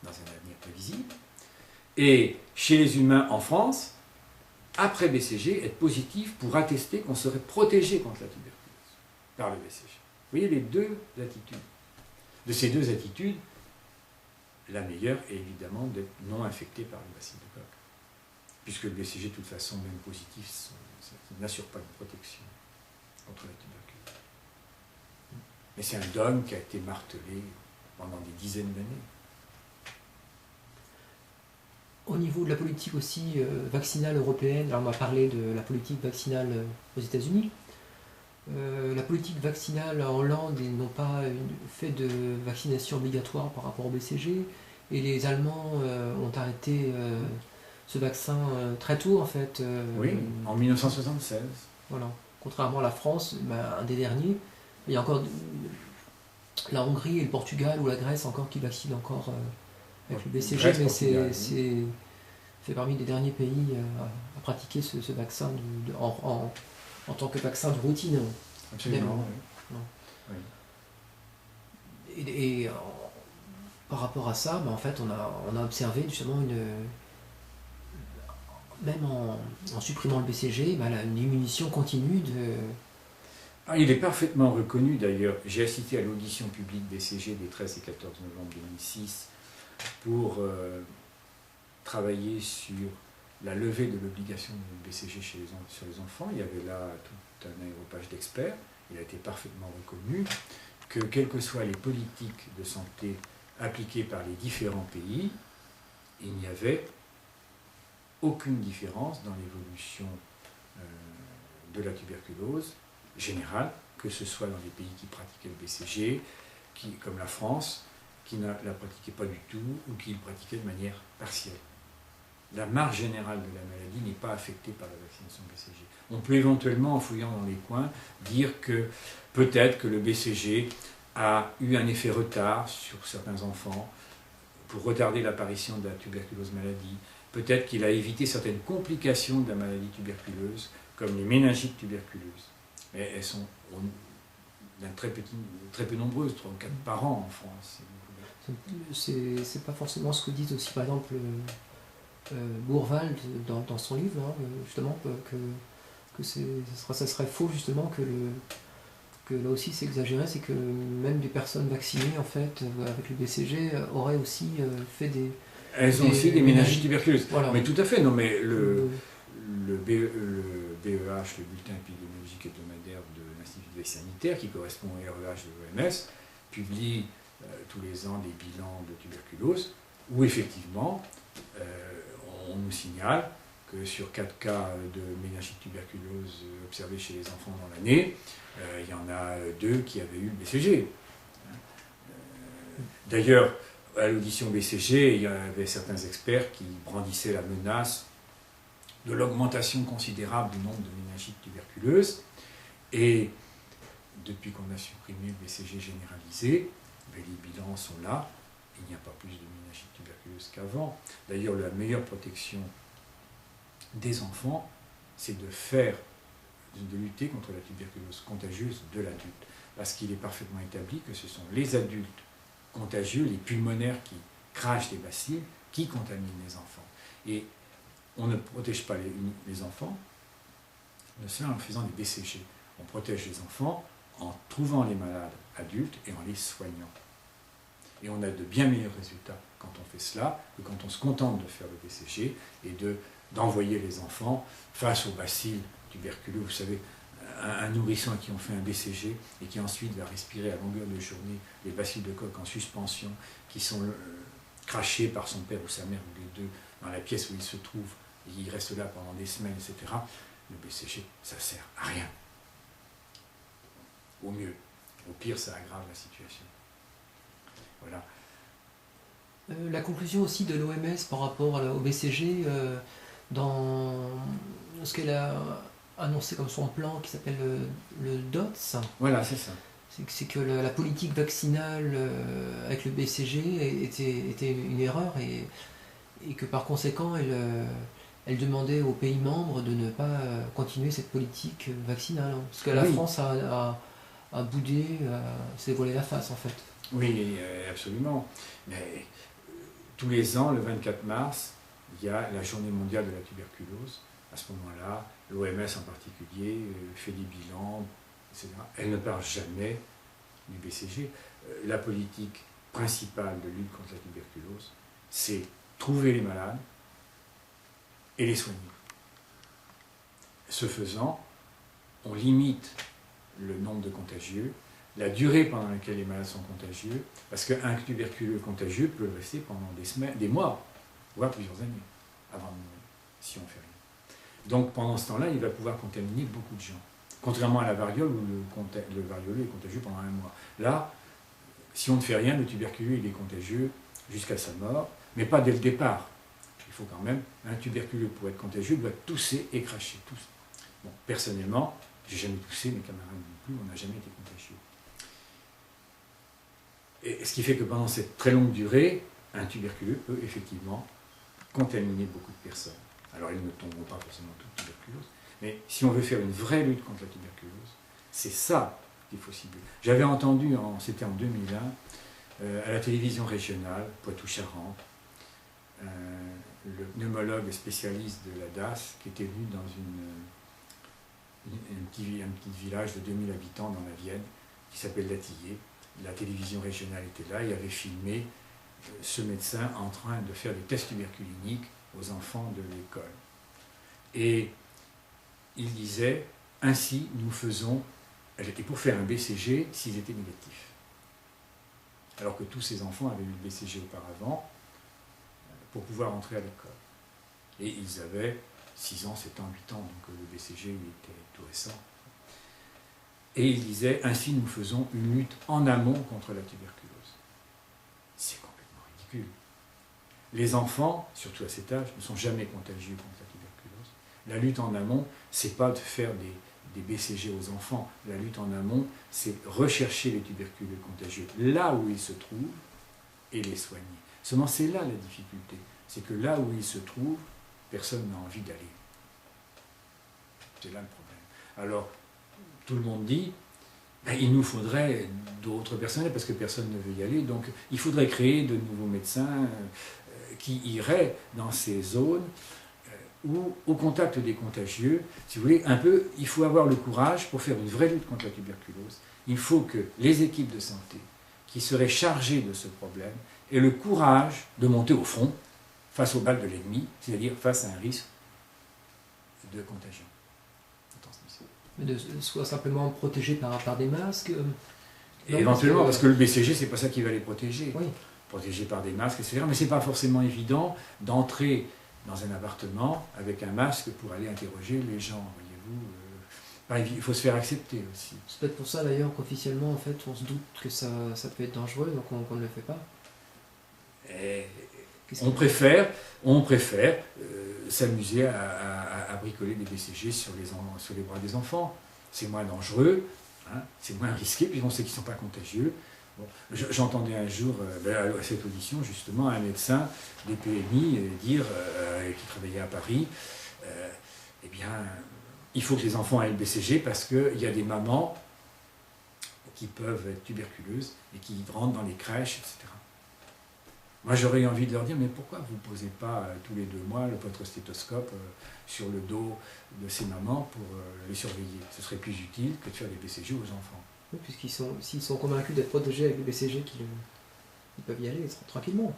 dans un avenir prévisible. Et chez les humains en France, après BCG, être positif pour attester qu'on serait protégé contre la tuberculose par le BCG. Vous voyez les deux attitudes. De ces deux attitudes, la meilleure est évidemment d'être non infecté par le bacille de Koch. Puisque le BCG, de toute façon, même positif, n'assure pas une protection contre la tuberculose. Mais c'est un dogme qui a été martelé pendant des dizaines d'années. Au niveau de la politique aussi vaccinale européenne, alors on m'a parlé de la politique vaccinale aux États-Unis. La politique vaccinale en Hollande, ils n'ont pas fait de vaccination obligatoire par rapport au BCG, et les Allemands ont arrêté ce vaccin très tôt en fait. Oui, en 1976. Voilà. Contrairement à la France, un des derniers, il y a encore la Hongrie et le Portugal ou la Grèce encore qui vaccinent encore avec le BCG, Grèce, mais Portugal, c'est fait parmi les derniers pays à pratiquer ce vaccin en tant que vaccin de routine. Absolument. Oui. Et par rapport à ça, en fait, on a observé justement même en supprimant le BCG, une diminution continue de... Il est parfaitement reconnu d'ailleurs. J'ai assisté à l'audition publique BCG des 13 et 14 novembre 2006 pour travailler sur la levée de l'obligation de BCG sur les enfants. Il y avait là tout un aéropage d'experts. Il a été parfaitement reconnu que, quelles que soient les politiques de santé appliquées par les différents pays, il n'y avait aucune différence dans l'évolution de la tuberculose générale, que ce soit dans les pays qui pratiquaient le BCG, comme la France, qui ne la pratiquait pas du tout ou qui le pratiquait de manière partielle. La marge générale de la maladie n'est pas affectée par la vaccination BCG. On peut éventuellement, en fouillant dans les coins, dire que peut-être que le BCG a eu un effet retard sur certains enfants pour retarder l'apparition de la tuberculose maladie. Peut-être qu'il a évité certaines complications de la maladie tuberculeuse, comme les méningites tuberculeuses. Mais elles sont très peu nombreuses, 3 ou 4 par an en France. C'est pas forcément ce que disent aussi, par exemple, Bourval dans son livre, justement, que ça serait faux, justement, que là aussi c'est exagéré, c'est que même des personnes vaccinées, en fait, avec le BCG, auraient aussi fait des... Elles ont aussi des méningites tuberculeuses. Voilà. Mais tout à fait, non, mais le BEH, le bulletin épidémiologique hebdomadaire de l'Institut de veille sanitaire, qui correspond au REH de l'OMS, publie tous les ans des bilans de tuberculose, où effectivement, on nous signale que sur 4 cas de méningite tuberculose observés chez les enfants dans l'année, il y en a 2 qui avaient eu le BCG. D'ailleurs, à l'audition BCG, il y avait certains experts qui brandissaient la menace de l'augmentation considérable du nombre de méningites tuberculeuses. Et depuis qu'on a supprimé le BCG généralisé, les bilans sont là. Il n'y a pas plus de méningites tuberculeuses qu'avant. D'ailleurs, la meilleure protection des enfants, c'est de lutter contre la tuberculose contagieuse de l'adulte. Parce qu'il est parfaitement établi que ce sont les adultes contagieux, les pulmonaires qui crachent des bacilles, qui contaminent les enfants. Et on ne protège pas les enfants en faisant des BCG. On protège les enfants en trouvant les malades adultes et en les soignant. Et on a de bien meilleurs résultats quand on fait cela que quand on se contente de faire le BCG et d'envoyer les enfants face aux bacilles tuberculeux. Vous savez, un nourrisson qui ont fait un BCG et qui ensuite va respirer à longueur de journée les bacilles de Koch en suspension, qui sont crachés par son père ou sa mère, ou les deux, dans la pièce où il se trouve, et il reste là pendant des semaines, etc. Le BCG, ça ne sert à rien. Au mieux. Au pire, ça aggrave la situation. Voilà. La conclusion aussi de l'OMS par rapport au BCG, dans ce qu'elle a annoncé comme son plan qui s'appelle le DOTS. Voilà, c'est ça. C'est que la politique vaccinale avec le BCG était une erreur et que par conséquent elle demandait aux pays membres de ne pas continuer cette politique vaccinale. Parce que la France a boudé, s'est voilé la face en fait. Oui, absolument. Mais tous les ans, le 24 mars, il y a la journée mondiale de la tuberculose. À ce moment-là, l'OMS en particulier fait des bilans, etc. Elle ne parle jamais du BCG. La politique principale de lutte contre la tuberculose, c'est trouver les malades et les soigner. Ce faisant, on limite le nombre de contagieux, la durée pendant laquelle les malades sont contagieux, parce qu'un tuberculeux contagieux peut le rester pendant des semaines, des mois, voire plusieurs années, avant de mourir, si on ne fait rien. Donc pendant ce temps-là, il va pouvoir contaminer beaucoup de gens. Contrairement à la variole, où le varioleux est contagieux pendant un mois. Là, si on ne fait rien, le tuberculeux il est contagieux jusqu'à sa mort, mais pas dès le départ. Il faut quand même, un tuberculeux pour être contagieux doit tousser et cracher. Tousser. Bon, personnellement, j'ai jamais toussé, mes camarades non plus, on n'a jamais été contagieux. Et ce qui fait que pendant cette très longue durée, un tuberculeux peut effectivement contaminer beaucoup de personnes. Alors ils ne tomberont pas forcément toutes tuberculose, mais si on veut faire une vraie lutte contre la tuberculose, c'est ça qu'il faut cibler. J'avais entendu, c'était en 2001, à la télévision régionale, Poitou-Charentes, le pneumologue spécialiste de la DAS, qui était venu dans un petit village de 2000 habitants dans la Vienne, qui s'appelle Latillé. La télévision régionale était là, il avait filmé ce médecin en train de faire des tests tuberculiniques aux enfants de l'école. Et il disait, ainsi nous faisons, et pour faire un BCG s'ils étaient négatifs. Alors que tous ces enfants avaient eu le BCG auparavant, pour pouvoir entrer à l'école. Et ils avaient 6 ans, 7 ans, 8 ans, donc le BCG il était tout récent. Et il disait, ainsi nous faisons une lutte en amont contre la tuberculose. C'est complètement ridicule. Les enfants, surtout à cet âge, ne sont jamais contagieux contre la tuberculose. La lutte en amont, c'est pas de faire des BCG aux enfants. La lutte en amont, c'est rechercher les tuberculeux contagieux là où ils se trouvent et les soigner. Seulement, c'est là la difficulté. C'est que là où ils se trouvent, personne n'a envie d'aller. C'est là le problème. Alors, tout le monde dit, ben, il nous faudrait d'autres personnels parce que personne ne veut y aller. Donc, il faudrait créer de nouveaux médecins qui iraient dans ces zones où, au contact des contagieux, si vous voulez, un peu, il faut avoir le courage pour faire une vraie lutte contre la tuberculose. Il faut que les équipes de santé qui seraient chargées de ce problème aient le courage de monter au front face aux balles de l'ennemi, c'est-à-dire face à un risque de contagion. De soit simplement protégés par des masques. Et éventuellement, parce que le BCG, c'est pas ça qui va les protéger. Oui. Protégés par des masques, etc. Mais c'est pas forcément évident d'entrer dans un appartement avec un masque pour aller interroger les gens, voyez-vous. Il faut se faire accepter aussi. C'est peut-être pour ça d'ailleurs qu'officiellement, en fait, on se doute que ça peut être dangereux, donc on ne le fait pas. On préfère s'amuser à bricoler des BCG sur les bras des enfants. C'est moins dangereux, hein, c'est moins risqué, puisqu'on sait qu'ils ne sont pas contagieux. Bon, j'entendais un jour, à cette audition, justement, un médecin des PMI dire, qui travaillait à Paris, eh bien, il faut que les enfants aient le BCG parce qu'il y a des mamans qui peuvent être tuberculeuses et qui rentrent dans les crèches, etc. Moi, j'aurais envie de leur dire, mais pourquoi vous ne posez pas tous les 2 mois votre stéthoscope sur le dos de ces mamans pour les surveiller? Ce serait plus utile que de faire des BCG aux enfants. Oui, s'ils sont convaincus d'être protégés avec le BCG, ils peuvent y aller tranquillement.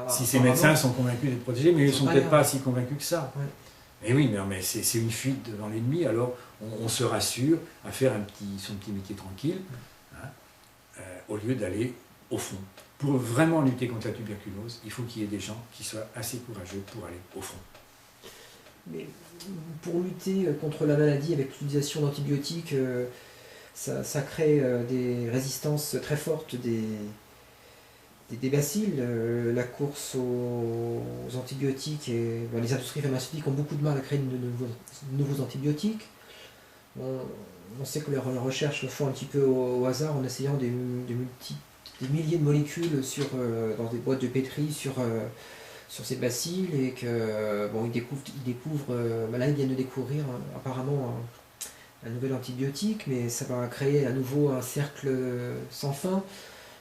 Si ces médecins sont convaincus d'être protégés, mais ils ne sont peut-être pas si convaincus que ça. Ouais. Et oui, mais c'est une fuite devant l'ennemi, alors on se rassure à faire son petit métier tranquille, hein, au lieu d'aller au fond. Pour vraiment lutter contre la tuberculose, il faut qu'il y ait des gens qui soient assez courageux pour aller au fond. Mais pour lutter contre la maladie avec l'utilisation d'antibiotiques, ça crée des résistances très fortes des bacilles. La course aux antibiotiques, et les industries pharmaceutiques ont beaucoup de mal à créer de nouveaux antibiotiques. On sait que leurs recherches le font un petit peu au hasard en essayant des milliers de molécules dans des boîtes de pétri sur ces bacilles, et que ils découvrent là ils viennent de découvrir apparemment un nouvel antibiotique, mais ça va créer à nouveau un cercle sans fin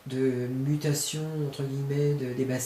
de mutations entre guillemets des bacilles.